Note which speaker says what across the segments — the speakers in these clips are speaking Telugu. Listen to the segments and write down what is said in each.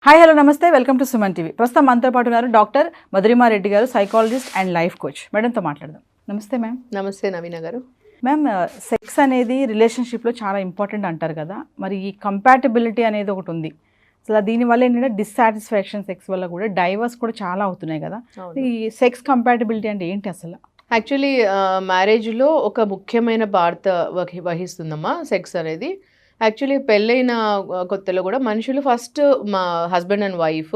Speaker 1: హాయ్ హలో నమస్తే వెల్కమ్ టు సుమన్ టీవీ. ప్రస్తుతం మనతో పాటు ఉన్నారు డాక్టర్ మధురిమారెడ్డి గారు, సైకాలజిస్ట్ అండ్ లైఫ్ కోచ్. మేడంతో మాట్లాడదాం. నమస్తే మ్యామ్.
Speaker 2: నమస్తే నవీన గారు.
Speaker 1: మ్యామ్, సెక్స్ అనేది రిలేషన్షిప్లో చాలా ఇంపార్టెంట్ అంటారు కదా, మరి ఈ కంపాటబిలిటీ అనేది ఒకటి ఉంది. అసలు దీనివల్ల ఏంటంటే డిస్సాటిస్ఫాక్షన్ సెక్స్ వల్ల కూడా డైవర్స్ కూడా చాలా అవుతున్నాయి కదా. ఈ సెక్స్ కంపాటబిలిటీ అంటే ఏంటి అసలు?
Speaker 2: యాక్చువల్లీ మ్యారేజ్లో ఒక ముఖ్యమైన పాత్ర వహిస్తుందమ్మా సెక్స్ అనేది. యాక్చువల్లీ పెళ్ళైన కొత్తలో కూడా మనుషులు ఫస్ట్ మా హస్బెండ్ అండ్ వైఫ్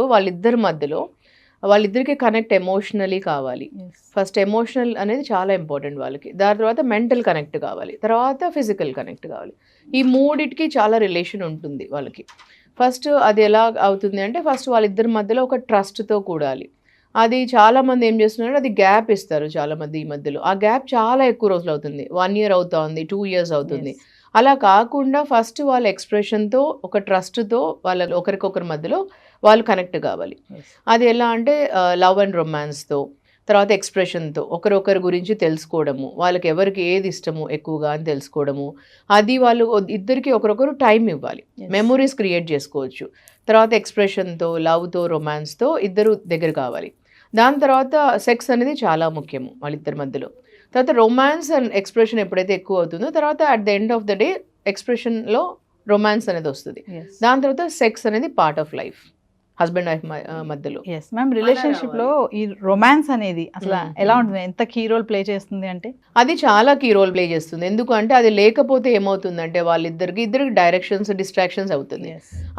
Speaker 2: వాళ్ళిద్దరికి కనెక్ట్ ఎమోషనలీ కావాలి. ఫస్ట్ ఎమోషనల్ అనేది చాలా ఇంపార్టెంట్ వాళ్ళకి. దాని తర్వాత మెంటల్ కనెక్ట్ కావాలి, తర్వాత ఫిజికల్ కనెక్ట్ కావాలి. ఈ మూడిటికి చాలా రిలేషన్ ఉంటుంది వాళ్ళకి. ఫస్ట్ అది ఎలా అవుతుంది అంటే ఫస్ట్ వాళ్ళిద్దరి మధ్యలో ఒక ట్రస్ట్తో కూడాలి. అది చాలామంది ఏం చేస్తున్నారు, అది గ్యాప్ ఇస్తారు చాలామంది ఈ మధ్యలో. ఆ గ్యాప్ చాలా ఎక్కువ రోజులు అవుతుంది, 1 year అవుతుంది, 2 years అవుతుంది. అలా కాకుండా ఫస్ట్ వాళ్ళ ఎక్స్ప్రెషన్తో, ఒక ట్రస్ట్తో వాళ్ళ ఒకరికొకరి మధ్యలో వాళ్ళు కనెక్ట్ కావాలి. అది ఎలా అంటే లవ్ అండ్ రొమాన్స్తో, తర్వాత ఎక్స్ప్రెషన్తో ఒకరొకరి గురించి తెలుసుకోవడము, వాళ్ళకి ఎవరికి ఏది ఇష్టమో ఎక్కువగా అని తెలుసుకోవడము. అది వాళ్ళు ఇద్దరికి ఒకరొకరు టైం ఇవ్వాలి, మెమొరీస్ క్రియేట్ చేసుకోవచ్చు. తర్వాత ఎక్స్ప్రెషన్తో, లవ్తో, రొమాన్స్తో ఇద్దరు దగ్గర కావాలి. దాని తర్వాత సెక్స్ అనేది చాలా ముఖ్యము వాళ్ళిద్దరి మధ్యలో. తర్వాత రొమాన్స్ అండ్ ఎక్స్ప్రెషన్ ఎప్పుడైతే ఎక్కువ అవుతుందో తర్వాత at the end of the day ఎక్స్ప్రెషన్లో రొమాన్స్ అనేది వస్తుంది. దాని తర్వాత సెక్స్ అనేది part of life husband wife మధ్యలో.
Speaker 1: ఎస్ మ్యామ్, రిలేషన్షిప్లో ఈ రొమాన్స్ అనేది అసలు ఎలా ఉంటుంది, ఎంత కీ రోల్ ప్లే చేస్తుంది అంటే?
Speaker 2: అది చాలా కీ రోల్ ప్లే చేస్తుంది. ఎందుకంటే అది లేకపోతే ఏమవుతుందంటే ఇద్దరికి డైరెక్షన్స్, డిస్ట్రాక్షన్స్ అవుతుంది.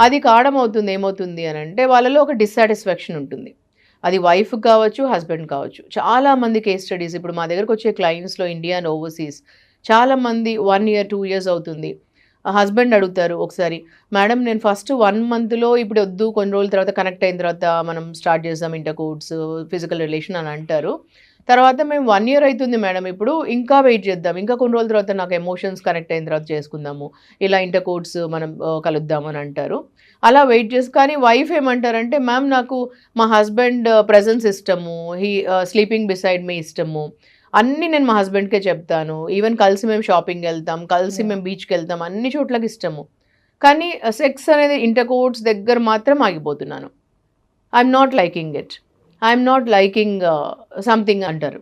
Speaker 2: అది కారణం అవుతుంది ఏమవుతుంది అని అంటే వాళ్ళలో ఒక డిస్సాటిస్ఫాక్షన్ ఉంటుంది. అది వైఫ్ కావచ్చు, హస్బెండ్ కావచ్చు. చాలా మంది కేస్ స్టడీస్ ఇప్పుడు మా దగ్గరకు వచ్చే క్లయింట్స్లో ఇండియా అండ్ ఓవర్సీస్ చాలామంది 1 year 2 years అవుతుంది. హస్బెండ్ అడుగుతారు ఒకసారి, మేడం నేను ఫస్ట్ 1 monthలో ఇప్పుడు వద్దు, కొన్ని రోజుల తర్వాత కనెక్ట్ అయిన తర్వాత మనం స్టార్ట్ చేద్దాం ఇంటర్కోర్స్, ఫిజికల్ రిలేషన్ అని అంటారు. తర్వాత మేము 1 year అవుతుంది మేడం, ఇప్పుడు ఇంకా వెయిట్ చేద్దాం, ఇంకా కొన్ని రోజుల తర్వాత నాకు ఎమోషన్స్ కనెక్ట్ అయిన తర్వాత చేసుకుందాము, ఇలా ఇంటర్కోర్స్ మనం కలుద్దాం అని అంటారు. అలా వెయిట్ చేసి, కానీ వైఫ్ ఏమంటారంటే మ్యామ్ నాకు మా హస్బెండ్ ప్రెజెన్స్ ఇష్టము, స్లీపింగ్ బిసైడ్ మీ ఇష్టము, అన్నీ నేను మా హస్బెండ్కే చెప్తాను, ఈవెన్ కలిసి మేము షాపింగ్ వెళ్తాం, కలిసి మేము బీచ్కి వెళ్తాం, అన్ని చోట్లకి ఇష్టము, కానీ సెక్స్ అనేది ఇంటర్కోర్స్ దగ్గర మాత్రం ఆగిపోతున్నాను, I'm not liking it, I'm not liking something అంటారు.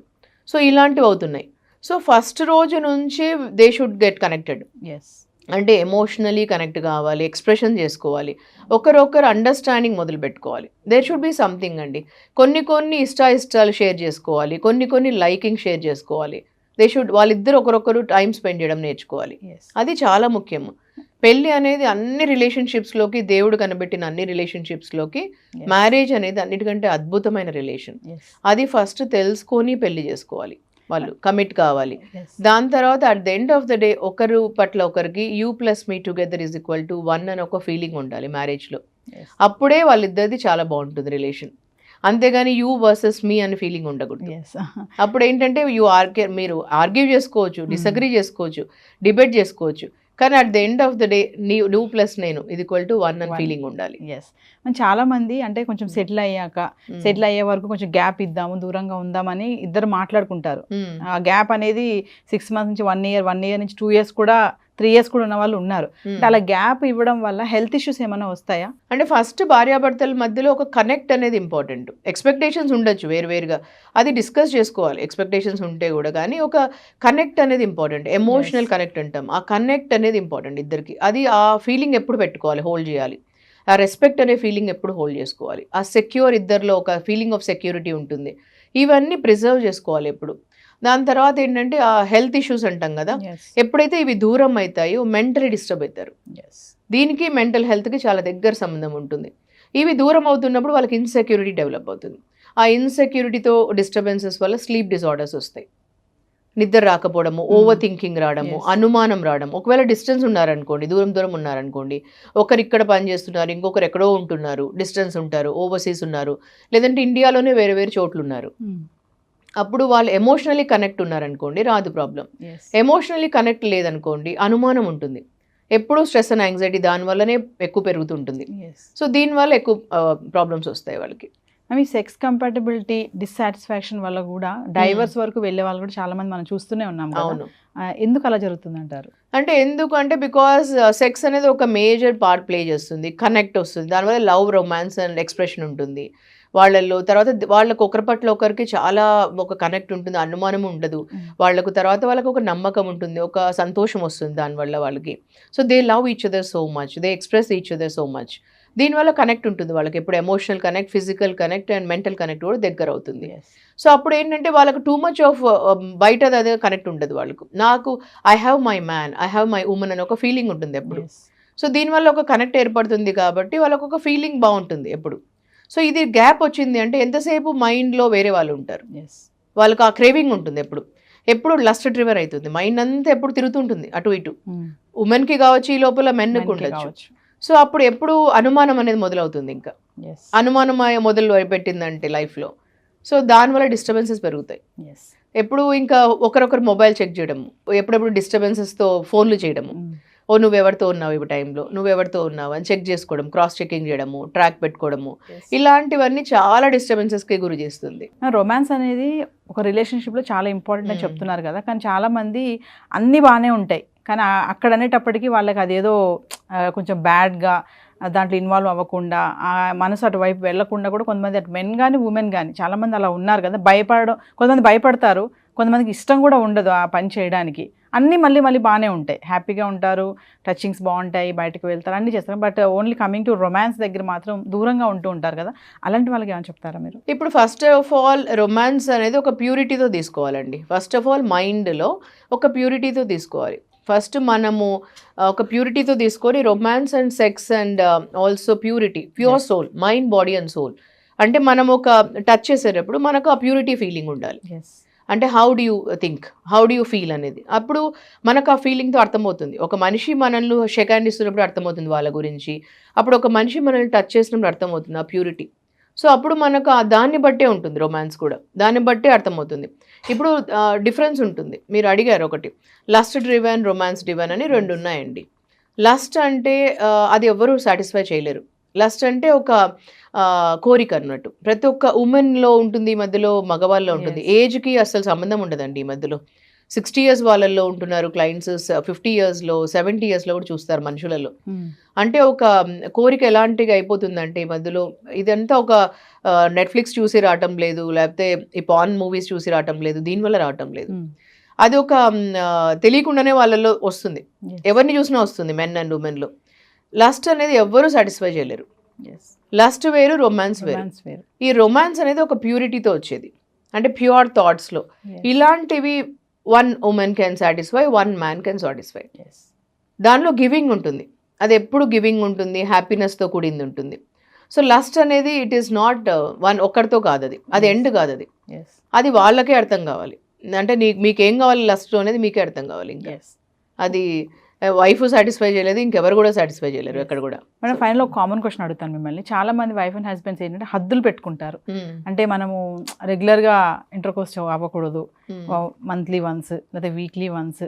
Speaker 2: సో ఇలాంటివి అవుతున్నాయి. సో ఫస్ట్ రోజు నుంచి దే షుడ్ గెట్ కనెక్టెడ్. అంటే ఎమోషనలీ కనెక్ట్ కావాలి, ఎక్స్ప్రెషన్ చేసుకోవాలి, ఒకరొకరు అండర్స్టాండింగ్ మొదలు పెట్టుకోవాలి. దేర్ షుడ్ బి సంథింగ్ అండి. కొన్ని ఇష్టాలు షేర్ చేసుకోవాలి, కొన్ని లైకింగ్ షేర్ చేసుకోవాలి. వాళ్ళిద్దరు ఒకరొకరు టైం స్పెండ్ చేయడం నేర్చుకోవాలి. అది చాలా ముఖ్యం. పెళ్ళి అనేది అన్ని రిలేషన్షిప్స్లోకి, దేవుడు కనబెట్టిన అన్ని రిలేషన్షిప్స్లోకి మ్యారేజ్ అనేది అన్నిటికంటే అద్భుతమైన రిలేషన్. అది ఫస్ట్ తెలుసుకొని పెళ్లి చేసుకోవాలి, వాళ్ళు కమిట్ కావాలి. దాని తర్వాత at the end of the day ఒకరు పట్ల ఒకరికి U+me టుగెదర్ =1 అని ఒక ఫీలింగ్ ఉండాలి మ్యారేజ్లో. అప్పుడే వాళ్ళిద్దరిది చాలా బాగుంటుంది రిలేషన్. అంతేగాని యూ వర్సెస్ మీ అనే ఫీలింగ్ ఉండకూడదు. అప్పుడు ఏంటంటే మీరు ఆర్గ్యూ చేసుకోవచ్చు, డిసగ్రీ చేసుకోవచ్చు, డిబేట్ చేసుకోవచ్చు, కానీ at the end of the day నువ్వు ప్లస్ నేను =1 అని ఫీలింగ్ ఉండాలి.
Speaker 1: చాలా మంది అంటే కొంచెం సెటిల్ అయ్యే వరకు కొంచెం గ్యాప్ ఇద్దాము, దూరంగా ఉందామని ఇద్దరు మాట్లాడుకుంటారు. ఆ గ్యాప్ అనేది 6 months నుంచి 1 year నుంచి 2 years కూడా 3 years కూడా ఉన్న వాళ్ళు ఉన్నారు. అలా గ్యాప్ ఇవ్వడం వల్ల హెల్త్ ఇష్యూస్ ఏమైనా వస్తాయా?
Speaker 2: అంటే ఫస్ట్ భార్యాభర్తల మధ్యలో ఒక కనెక్ట్ అనేది ఇంపార్టెంట్. ఎక్స్పెక్టేషన్స్ ఉండొచ్చు వేరువేరుగా, అది డిస్కస్ చేసుకోవాలి ఎక్స్పెక్టేషన్స్ ఉంటే కూడా, కానీ ఒక కనెక్ట్ అనేది ఇంపార్టెంట్. ఎమోషనల్ కనెక్ట్ అంటాం, ఆ కనెక్ట్ అనేది ఇంపార్టెంట్ ఇద్దరికి. అది ఆ ఫీలింగ్ ఎప్పుడు పెట్టుకోవాలి, హోల్డ్ చేయాలి. ఆ రెస్పెక్ట్ అనే ఫీలింగ్ ఎప్పుడు హోల్డ్ చేసుకోవాలి. ఆ సెక్యూర్, ఇద్దరిలో ఒక ఫీలింగ్ ఆఫ్ సెక్యూరిటీ ఉంటుంది. ఇవన్నీ ప్రిజర్వ్ చేసుకోవాలి ఎప్పుడు. దాని తర్వాత ఏంటంటే ఆ హెల్త్ ఇష్యూస్ అంటాం కదా, ఎప్పుడైతే ఇవి దూరం అవుతాయో మెంటలీ డిస్టర్బ్ అవుతారు. దీనికి మెంటల్ హెల్త్కి చాలా దగ్గర సంబంధం ఉంటుంది. ఇవి దూరం అవుతున్నప్పుడు వాళ్ళకి ఇన్సెక్యూరిటీ డెవలప్ అవుతుంది. ఆ ఇన్సెక్యూరిటీతో డిస్టర్బెన్సెస్ వల్ల స్లీప్ డిజార్డర్స్ వస్తాయి, నిద్ర రాకపోవడము, ఓవర్ థింకింగ్ రావడము, అనుమానం రావడం. ఒకవేళ డిస్టెన్స్ ఉన్నారనుకోండి, దూరం ఉన్నారనుకోండి, ఒకరు ఇక్కడ పని చేస్తున్నారు, ఇంకొకరు ఎక్కడో ఉంటున్నారు, డిస్టెన్స్ ఉంటారు, ఓవర్సీస్ ఉన్నారు, లేదంటే ఇండియాలోనే వేరే చోట్లు ఉన్నారు, అప్పుడు వాళ్ళు ఎమోషనలీ కనెక్ట్ ఉన్నారనుకోండి రాదు ప్రాబ్లం. ఎమోషనలీ కనెక్ట్ లేదనుకోండి అనుమానం ఉంటుంది, ఎప్పుడూ స్ట్రెస్ అండ్ యాంగ్జైటీ దానివల్లనే ఎక్కువ పెరుగుతుంటుంది. సో దీనివల్ల ఎక్కువ ప్రాబ్లమ్స్ వస్తాయి వాళ్ళకి.
Speaker 1: అవి సెక్స్ కంపాటబిలిటీ డిస్సాటిస్ఫాక్షన్ వల్ల కూడా డైవర్స్ వరకు వెళ్ళే వాళ్ళు కూడా చాలా మంది మనం చూస్తూనే ఉన్నాం కదా.
Speaker 2: అవును.
Speaker 1: ఎందుకు అలా జరుగుతుంది అంటారు?
Speaker 2: అంటే ఎందుకు అంటే బికాస్ సెక్స్ అనేది ఒక మేజర్ పార్ట్ ప్లే చేస్తుంది, కనెక్ట్ వస్తుంది, దానివల్ల లవ్, రొమాన్స్ అండ్ ఎక్స్ప్రెషన్ ఉంటుంది వాళ్ళల్లో. తర్వాత వాళ్ళకు ఒకరి పట్ల ఒకరికి చాలా ఒక కనెక్ట్ ఉంటుంది, అనుమానం ఉండదు వాళ్ళకు. తర్వాత వాళ్ళకు ఒక నమ్మకం ఉంటుంది, ఒక సంతోషం వస్తుంది దానివల్ల వాళ్ళకి. So they love each other so much, they express each other so much. దీనివల్ల కనెక్ట్ ఉంటుంది వాళ్ళకి, ఎప్పుడు emotional connect, physical connect and mental connect కూడా దగ్గర అవుతుంది. సో అప్పుడు ఏంటంటే వాళ్ళకి టూ మచ్ ఆఫ్ బయట అదే కనెక్ట్ ఉండదు వాళ్ళకు. నాకు I have my man, I have my women అని ఒక ఫీలింగ్ ఉంటుంది ఎప్పుడు. సో దీనివల్ల ఒక కనెక్ట్ ఏర్పడుతుంది కాబట్టి వాళ్ళకు ఒక ఫీలింగ్ బాగుంటుంది ఎప్పుడు. సో ఇది గ్యాప్ వచ్చింది అంటే ఎంతసేపు మైండ్లో వేరే వాళ్ళు ఉంటారు, వాళ్ళకి ఆ క్రేవింగ్ ఉంటుంది ఎప్పుడు. ఎప్పుడు లస్ట్ డ్రివర్ అవుతుంది మైండ్ అంతా, ఎప్పుడు తిరుగుతుంటుంది అటు ఇటు. ఉమెన్కి కావచ్చు, ఈ లోపల మెన్కి ఉండొచ్చు. సో అప్పుడు ఎప్పుడు అనుమానం అనేది మొదలవుతుంది, ఇంకా అనుమానం మొదలు పెట్టిందంటే లైఫ్లో. సో దానివల్ల డిస్టర్బెన్సెస్ పెరుగుతాయి. ఎప్పుడు ఇంకా ఒకరొకరు మొబైల్ చెక్ చేయడము, ఎప్పుడెప్పుడు డిస్టర్బెన్సెస్తో ఫోన్లు చేయడము, ఓ నువ్వెవరితో ఉన్నావు ఈ టైంలో, నువ్వెవరితో ఉన్నావు అని చెక్ చేసుకోవడం, క్రాస్ చెకింగ్ చేయడము, ట్రాక్ పెట్టుకోవడము, ఇలాంటివన్నీ చాలా డిస్టర్బెన్సెస్కి గురి చేస్తుంది.
Speaker 1: రొమాన్స్ అనేది ఒక రిలేషన్షిప్లో చాలా ఇంపార్టెంట్ అని చెప్తున్నారు కదా, కానీ చాలా మంది అన్నీ బాగానే ఉంటాయి, కానీ అక్కడ అనేటప్పటికీ వాళ్ళకి అదేదో కొంచెం బ్యాడ్గా దాంట్లో ఇన్వాల్వ్ అవ్వకుండా, ఆ మనసు అటువైపు వెళ్లకుండా కూడా కొంతమంది, అటు మెన్ కానీ ఉమెన్ కానీ చాలామంది అలా ఉన్నారు కదా. కొంతమంది భయపడతారు, కొంతమందికి ఇష్టం కూడా ఉండదు ఆ పని చేయడానికి. అన్నీ మళ్ళీ బాగానే ఉంటాయి, హ్యాపీగా ఉంటారు, టచింగ్స్ బాగుంటాయి, బయటకు వెళ్తారు, అన్నీ చేస్తారు. But only coming to romance దగ్గర మాత్రం దూరంగా ఉంటూ ఉంటారు కదా. అలాంటి వాళ్ళకి ఏమైనా చెప్తారా మీరు?
Speaker 2: ఇప్పుడు ఫస్ట్ ఆఫ్ ఆల్ రొమాన్స్ అనేది ఒక ప్యూరిటీతో తీసుకోవాలండి. ఫస్ట్ ఆఫ్ ఆల్ మైండ్లో ఒక ప్యూరిటీతో తీసుకోవాలి. ఫస్ట్ మనము ఒక ప్యూరిటీతో తీసుకొని romance and sex and also purity, pure soul, mind, body and soul. అంటే మనం ఒక టచ్ చేసేటప్పుడు మనకు ఆ ప్యూరిటీ ఫీలింగ్ ఉండాలి. అంటే how do you think, how do you feel అనేది అప్పుడు మనకు ఆ ఫీలింగ్తో అర్థమవుతుంది. ఒక మనిషి మనల్ని షేక్ హ్యాండ్ ఇస్తున్నప్పుడు అర్థమవుతుంది వాళ్ళ గురించి, అప్పుడు ఒక మనిషి మనల్ని టచ్ చేసినప్పుడు అర్థమవుతుంది ఆ ప్యూరిటీ. సో అప్పుడు మనకు దాన్ని బట్టే ఉంటుంది రొమాన్స్ కూడా, దాన్ని బట్టే అర్థమవుతుంది. ఇప్పుడు డిఫరెన్స్ ఉంటుంది. మీరు అడిగారు ఒకటి, లస్ట్ డ్రివెన్, రొమాన్స్ డ్రివెన్ అని రెండు ఉన్నాయండి. లస్ట్ అంటే అది ఎవ్వరూ సాటిస్ఫై చేయలేరు. లస్ట్ అంటే ఒక కోరిక అన్నట్టు, ప్రతి ఒక్క ఉమెన్లో ఉంటుంది, ఈ మధ్యలో మగవాళ్ళలో ఉంటుంది. ఏజ్కి అసలు సంబంధం ఉండదండి. ఈ మధ్యలో 60 years వాళ్ళల్లో ఉంటున్నారు క్లయింట్స్, 50 yearsలో, 70 yearsలో కూడా చూస్తారు మనుషులలో. అంటే ఒక కోరిక ఎలాంటిగా అయిపోతుందంటే ఈ మధ్యలో ఇదంతా ఒక నెట్ఫ్లిక్స్ చూసి రావటం లేదు, లేకపోతే ఈ పాన్ మూవీస్ చూసి రావటం లేదు, దీనివల్ల రావటం లేదు. అది ఒక తెలియకుండానే వాళ్ళలో వస్తుంది, ఎవరిని చూసినా వస్తుంది, మెన్ అండ్ ఉమెన్లో. లస్ట్ అనేది ఎవ్వరూ సాటిస్ఫై చేయలేరు. లస్ట్ వేరు, రొమాన్స్ వేరు. ఈ రొమాన్స్ అనేది ఒక ప్యూరిటీతో వచ్చేది, అంటే ప్యూర్ థాట్స్లో. ఇలాంటివి one women can satisfy, one man can satisfy. దానిలో గివింగ్ ఉంటుంది, అది ఎప్పుడు గివింగ్ ఉంటుంది, హ్యాపీనెస్తో కూడింది ఉంటుంది. సో లస్ట్ అనేది ఇట్ ఈస్ నాట్ వన్ ఒక్కడితో కాదు, అది ఎండ్ కాదు, అది వాళ్ళకే అర్థం కావాలి. అంటే మీకేం కావాలి లస్ట్ అనేది మీకే అర్థం కావాలి. ఇంకా అది వైఫ్ సాటిస్ఫై చేయలేదు, ఇంకెవరు కూడా సాటిస్ఫై చేయలేరు ఎక్కడ కూడా.
Speaker 1: మేడం ఫైనల్ ఒక కామన్ క్వశ్చన్ అడుగుతాను మిమ్మల్ని. చాలా మంది వైఫ్ అండ్ హస్బెండ్స్ ఏంటంటే హద్దులు పెట్టుకుంటారు. అంటే మనము రెగ్యులర్గా ఇంటర్కోర్స్ అవ్వకూడదు, మంత్లీ వన్స్ లేదా వీక్లీ వన్స్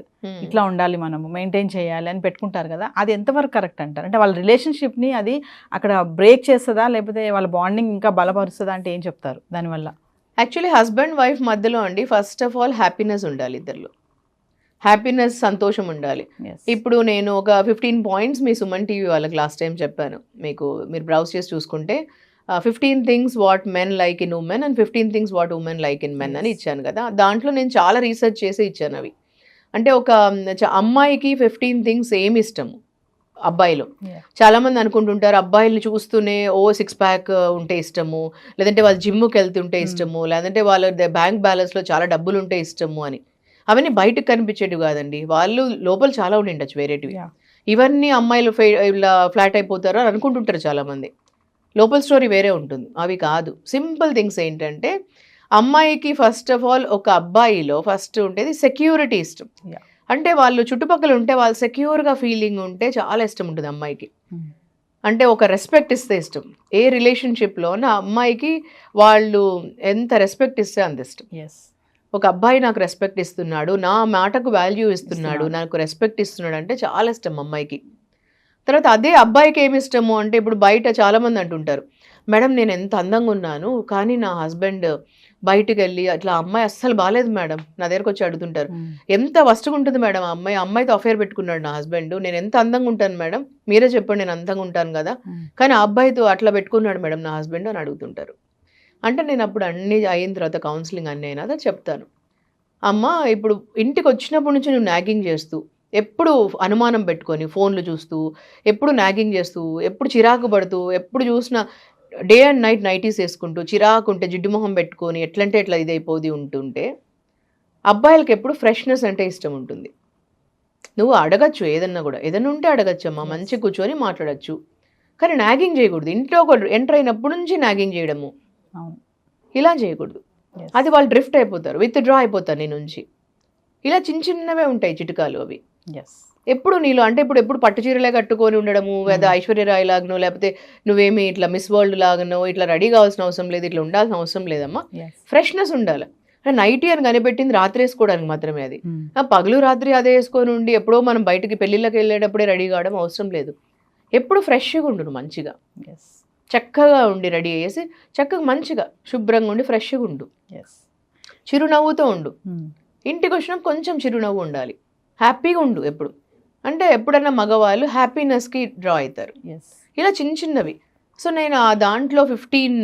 Speaker 1: ఇట్లా ఉండాలి, మనము మెయింటైన్ చేయాలి అని పెట్టుకుంటారు కదా. అది ఎంతవరకు కరెక్ట్ అంటారు? అంటే వాళ్ళ రిలేషన్షిప్ని అది అక్కడ బ్రేక్ చేస్తుందా, లేకపోతే వాళ్ళ బాండింగ్ ఇంకా బలపరుస్తుందా అంటే ఏం చెప్తారు దానివల్ల?
Speaker 2: యాక్చువల్లీ హస్బెండ్ వైఫ్ మధ్యలో అండి ఫస్ట్ ఆఫ్ ఆల్ హ్యాపీనెస్ ఉండాలి, ఇద్దరిలో హ్యాపీనెస్, సంతోషం ఉండాలి. ఇప్పుడు నేను ఒక 15 points మీ సుమన్ టీవీ వాళ్ళకి లాస్ట్ టైం చెప్పాను, మీరు బ్రౌజ్ చేసి చూసుకుంటే 15 things what men like in women and 15 things what women like in men అని ఇచ్చాను కదా. దాంట్లో నేను చాలా రీసెర్చ్ చేసి ఇచ్చాను అవి. అంటే ఒక అమ్మాయికి 15 things ఏమి ఇష్టము అబ్బాయిలో. చాలా మంది అనుకుంటుంటారు అబ్బాయిల్ని చూస్తూనే 6 pack ఉంటే ఇష్టము, లేదంటే వాళ్ళు జిమ్కి వెళ్తుంటే ఇష్టము, లేదంటే వాళ్ళ బ్యాంక్ బ్యాలెన్స్లో చాలా డబ్బులు ఉంటే ఇష్టము అని. అవన్నీ బయటకు కనిపించేటివి కాదండి, వాళ్ళు లోపల చాలా ఉండి ఉండొచ్చు వేరేటివి. ఇవన్నీ అమ్మాయిలు ఇలా ఫ్లాట్ అయిపోతారు అని అనుకుంటుంటారు చాలామంది, లోపల స్టోరీ వేరే ఉంటుంది. అవి కాదు, సింపుల్ థింగ్స్ ఏంటంటే అమ్మాయికి ఫస్ట్ ఆఫ్ ఆల్ ఒక అబ్బాయిలో ఫస్ట్ ఉండేది సెక్యూరిటీ ఇష్టం. అంటే వాళ్ళు చుట్టుపక్కల ఉంటే వాళ్ళు సెక్యూర్గా ఫీలింగ్ ఉంటే చాలా ఇష్టం ఉంటుంది అమ్మాయికి. అంటే ఒక రెస్పెక్ట్ ఇస్తే ఇష్టం. ఏ రిలేషన్షిప్లోన అమ్మాయికి వాళ్ళు ఎంత రెస్పెక్ట్ ఇస్తే అంత ఇష్టం. ఒక అబ్బాయి నాకు రెస్పెక్ట్ ఇస్తున్నాడు, నా మాటకు వాల్యూ ఇస్తున్నాడు, నాకు రెస్పెక్ట్ ఇస్తున్నాడు అంటే చాలా ఇష్టం అమ్మాయికి. తర్వాత అదే అబ్బాయికి ఏమి ఇష్టము అంటే, ఇప్పుడు బయట చాలామంది అంటుంటారు మేడం నేను ఎంత అందంగా ఉన్నాను కానీ నా హస్బెండ్ బయటికి వెళ్ళి అట్లా అమ్మాయి అస్సలు బాగాలేదు మేడం నా దగ్గరకు వచ్చి అడుగుతుంటారు, ఎంత వస్తుగా ఉంటుంది మేడం ఆ అమ్మాయితో అఫేర్ పెట్టుకున్నాడు నా హస్బెండ్, నేను ఎంత అందంగా ఉంటాను మేడం, మీరే చెప్పండి నేను అందంగా ఉంటాను కదా, కానీ ఆ అబ్బాయితో అట్లా పెట్టుకున్నాడు మేడం నా హస్బెండ్ అని అడుగుతుంటారు. అంటే నేను అప్పుడు అన్ని అయిన తర్వాత కౌన్సిలింగ్ అన్నీ అయినా అదే చెప్తాను, అమ్మ ఇప్పుడు ఇంటికి వచ్చినప్పటి నుంచి నువ్వు నాగింగ్ చేస్తూ ఎప్పుడు అనుమానం పెట్టుకొని ఫోన్లు చూస్తూ ఎప్పుడు నాగింగ్ చేస్తూ ఎప్పుడు చిరాకు పడుతూ ఎప్పుడు చూసినా డే అండ్ నైట్ నైటీస్ వేసుకుంటూ చిరాకు ఉంటే జిడ్డు మొహం పెట్టుకొని ఎట్లంటే ఎట్లా ఇదైపోది ఉంటుంటే అబ్బాయిలకి ఎప్పుడు ఫ్రెష్నెస్ అంటే ఇష్టం ఉంటుంది. నువ్వు అడగచ్చు ఏదన్నా కూడా, ఏదన్నా ఉంటే అడగచ్చు అమ్మా, మంచి కూర్చొని మాట్లాడచ్చు, కానీ నాగింగ్ చేయకూడదు. ఇంట్లో ఒకటి ఎంటర్ అయినప్పటి నుంచి నాగింగ్ చేయడము ఇలా చేయకూడదు, అది వాళ్ళు డ్రిఫ్ట్ అయిపోతారు, విత్ డ్రా అయిపోతారు నీ నుంచి. ఇలా చిన్న చిన్నవే ఉంటాయి చిట్కాలు అవి. ఎప్పుడు నీలో అంటే ఎప్పుడు పట్టు చీరలే కట్టుకొని ఉండడము, లేదా ఐశ్వర్యరాయ్ లాగనో లేకపోతే నువ్వేమి ఇట్లా మిస్ వరల్డ్ లాగనో ఇట్లా రెడీ కావాల్సిన అవసరం లేదు, ఇట్లా ఉండాల్సిన అవసరం లేదమ్మా. ఫ్రెష్నెస్ ఉండాలి. నైటీ అని కనిపెట్టింది రాత్రి వేసుకోవడానికి మాత్రమే, అది పగలు రాత్రి అదే వేసుకొని ఉండి ఎప్పుడో మనం బయటికి పెళ్ళిళ్ళకి వెళ్ళేటప్పుడే రెడీ కావడం అవసరం లేదు. ఎప్పుడు ఫ్రెష్గా ఉండు, మంచిగా చక్కగా ఉండి రెడీ అయ్యేసి చక్కగా మంచిగా శుభ్రంగా ఉండి ఫ్రెష్గా ఉండు, చిరునవ్వుతో ఉండు. ఇంటికి వచ్చినా కొంచెం చిరునవ్వు ఉండాలి, హ్యాపీగా ఉండు ఎప్పుడు. అంటే ఎప్పుడన్నా మగవాళ్ళు హ్యాపీనెస్కి డ్రా అవుతారు. ఇలా చిన్న చిన్నవి. సో నేను ఆ దాంట్లో 15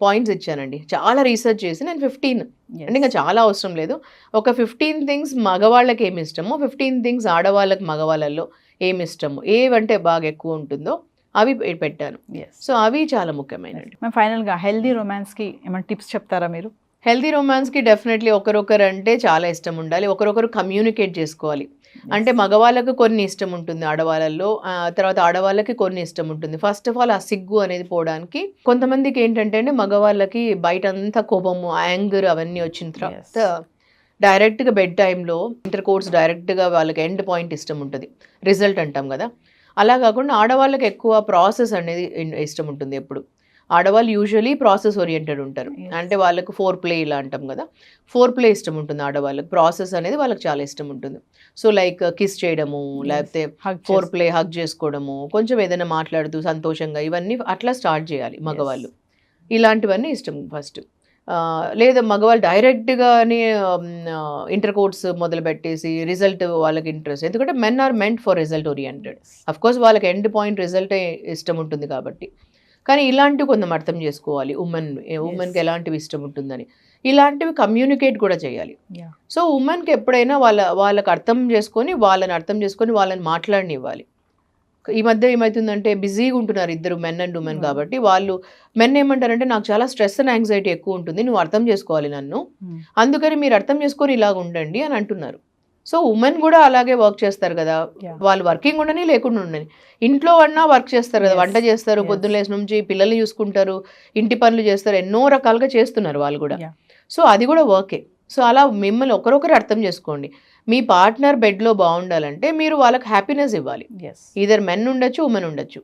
Speaker 2: పాయింట్స్ ఇచ్చానండి. చాలా రీసెర్చ్ చేసి నేను 15 అంటే ఇంకా చాలా అవసరం లేదు, ఒక 15 థింగ్స్ మగవాళ్ళకి ఏమి ఇష్టమో 15 థింగ్స్ ఆడవాళ్ళకి మగవాళ్ళల్లో ఏమి ఇష్టమో ఏవంటే బాగా ఎక్కువ ఉంటుందో అవి పెట్టాను. సో అవి చాలా ముఖ్యమైనవి.
Speaker 1: ఫైనల్గా హెల్దీ రొమాన్స్కి ఏమైనా టిప్స్ చెప్తారా మీరు?
Speaker 2: హెల్దీ రొమాన్స్కి డెఫినెట్లీ ఒకరొకరు అంటే చాలా ఇష్టం ఉండాలి, ఒకరొకరు కమ్యూనికేట్ చేసుకోవాలి. అంటే మగవాళ్ళకు కొన్ని ఇష్టం ఉంటుంది ఆడవాళ్ళల్లో, తర్వాత ఆడవాళ్ళకి కొన్ని ఇష్టం ఉంటుంది. ఫస్ట్ ఆఫ్ ఆల్ ఆ సిగ్గు అనేది పోవడానికి కొంతమందికి ఏంటంటే అండి మగవాళ్ళకి బయట అంతా కోపము యాంగర్ అవన్నీ వచ్చిన తర్వాత డైరెక్ట్గా బెడ్ టైంలో ఇంటర్ కోర్స్ డైరెక్ట్గా వాళ్ళకి ఎండ్ పాయింట్ ఇష్టం ఉంటుంది, రిజల్ట్ అంటాం కదా. అలా కాకుండా ఆడవాళ్ళకి ఎక్కువ ప్రాసెస్ అనేది ఇష్టం ఉంటుంది. ఎప్పుడు ఆడవాళ్ళు యూజువలీ ప్రాసెస్ ఓరియంటెడ్ ఉంటారు, అంటే వాళ్ళకు 4 ఇలా అంటాం కదా, 4 ఇష్టం ఉంటుంది ఆడవాళ్ళకి. ప్రాసెస్ అనేది వాళ్ళకి చాలా ఇష్టం ఉంటుంది. సో లైక్ కిస్ చేయడము, లేకపోతే 4 హగ్ చేసుకోవడము, కొంచెం ఏదైనా మాట్లాడుతూ సంతోషంగా, ఇవన్నీ అట్లా స్టార్ట్ చేయాలి మగవాళ్ళు. ఇలాంటివన్నీ ఇష్టం ఫస్ట్. లేదా మగవాళ్ళు డైరెక్ట్గానే ఇంటర్ కోర్స్ మొదలు పెట్టేసి రిజల్ట్ వాళ్ళకి ఇంట్రెస్ట్, ఎందుకంటే men are meant for result oriented. Of course వాళ్ళకి ఎండ్ పాయింట్ రిజల్టే ఇష్టం ఉంటుంది కాబట్టి, కానీ ఇలాంటివి కొంచెం అర్థం చేసుకోవాలి. ఉమెన్కి ఎలాంటివి ఇష్టం ఉంటుందని ఇలాంటివి కమ్యూనికేట్ కూడా చేయాలి. సో ఉమెన్కి ఎప్పుడైనా వాళ్ళకి అర్థం చేసుకొని వాళ్ళని మాట్లాడనివ్వాలి. ఈ మధ్య ఏమవుతుందంటే బిజీగా ఉంటున్నారు ఇద్దరు, మెన్ అండ్ ఉమెన్. కాబట్టి వాళ్ళు మెన్ ఏమంటారంటే నాకు చాలా స్ట్రెస్ అండ్ యాంగ్జైటీ ఎక్కువ ఉంటుంది, నువ్వు అర్థం చేసుకోవాలి నన్ను, అందుకని మీరు అర్థం చేసుకొని ఇలాగ ఉండండి అని అంటున్నారు. సో ఉమెన్ కూడా అలాగే వర్క్ చేస్తారు కదా, వాళ్ళు వర్కింగ్ ఉండని లేకుండా ఉండని, ఇంట్లో అన్నా వర్క్ చేస్తారు కదా, వంట చేస్తారు, పొద్దున్న లేసి నుంచి పిల్లల్ని చూసుకుంటారు, ఇంటి పనులు చేస్తారు, ఎన్నో రకాలుగా చేస్తున్నారు వాళ్ళు కూడా. సో అది కూడా వర్కే. సో అలా మిమ్మల్ని ఒకరొకరు అర్థం చేసుకోండి. మీ పార్ట్నర్ బెడ్లో బాగుండాలంటే మీరు వాళ్ళకి హ్యాపీనెస్ ఇవ్వాలి. ఈధర్ మెన్ ఉండొచ్చు, ఉమెన్ ఉండొచ్చు.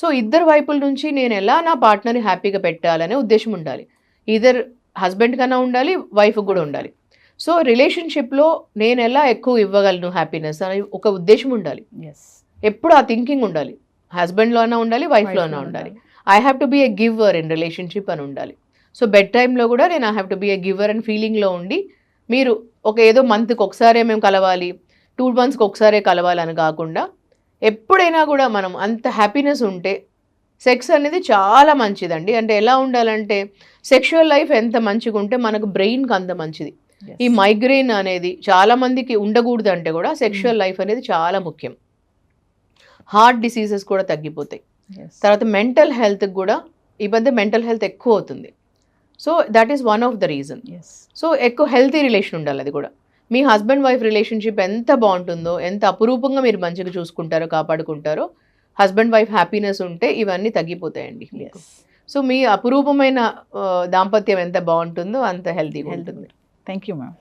Speaker 2: సో ఇద్దరు వైపుల నుంచి నేను ఎలా నా పార్ట్నర్ని హ్యాపీగా పెట్టాలనే ఉద్దేశం ఉండాలి. ఈధర్ హస్బెండ్ కన్నా ఉండాలి, వైఫ్ కూడా ఉండాలి. సో రిలేషన్షిప్లో నేను ఎలా ఎక్కువ ఇవ్వగలను హ్యాపీనెస్ అని ఒక ఉద్దేశం ఉండాలి. ఎప్పుడు ఆ థింకింగ్ ఉండాలి. హస్బెండ్లో అయినా ఉండాలి, వైఫ్లో అయినా ఉండాలి. I have to be a giver in relationship అని ఉండాలి. సో బెడ్ టైంలో కూడా నేను I have to be a giver and ఫీలింగ్లో ఉండి, మీరు ఏదో మంత్కి ఒకసారే మేము కలవాలి, 2 monthsకి ఒకసారే కలవాలని కాకుండా ఎప్పుడైనా కూడా మనం అంత హ్యాపీనెస్ ఉంటే సెక్స్ అనేది చాలా మంచిదండి. అంటే ఎలా ఉండాలంటే సెక్షువల్ లైఫ్ ఎంత మంచిగా ఉంటే మనకు బ్రెయిన్కి అంత మంచిది. ఈ మైగ్రెయిన్ అనేది చాలా మందికి ఉండకూడదు అంటే కూడా సెక్షువల్ లైఫ్ అనేది చాలా ముఖ్యం. హార్ట్ డిసీజెస్ కూడా తగ్గిపోతాయి. తర్వాత మెంటల్ హెల్త్కి కూడా ఈ మధ్య మెంటల్ హెల్త్ ఎక్కువ అవుతుంది. So that is one of the reason. So ఎక్కువ హెల్తీ రిలేషన్ ఉండాలి. అది కూడా మీ హస్బెండ్ వైఫ్ రిలేషన్షిప్ ఎంత బాగుంటుందో, ఎంత అపురూపంగా మీరు మంచిగా చూసుకుంటారో, కాపాడుకుంటారో, హస్బెండ్ వైఫ్ హ్యాపీనెస్ ఉంటే ఇవన్నీ తగ్గిపోతాయండి. సో మీ అపురూపమైన దాంపత్యం ఎంత బాగుంటుందో అంత హెల్తీగా ఉంటుంది.
Speaker 1: Thank you ma'am.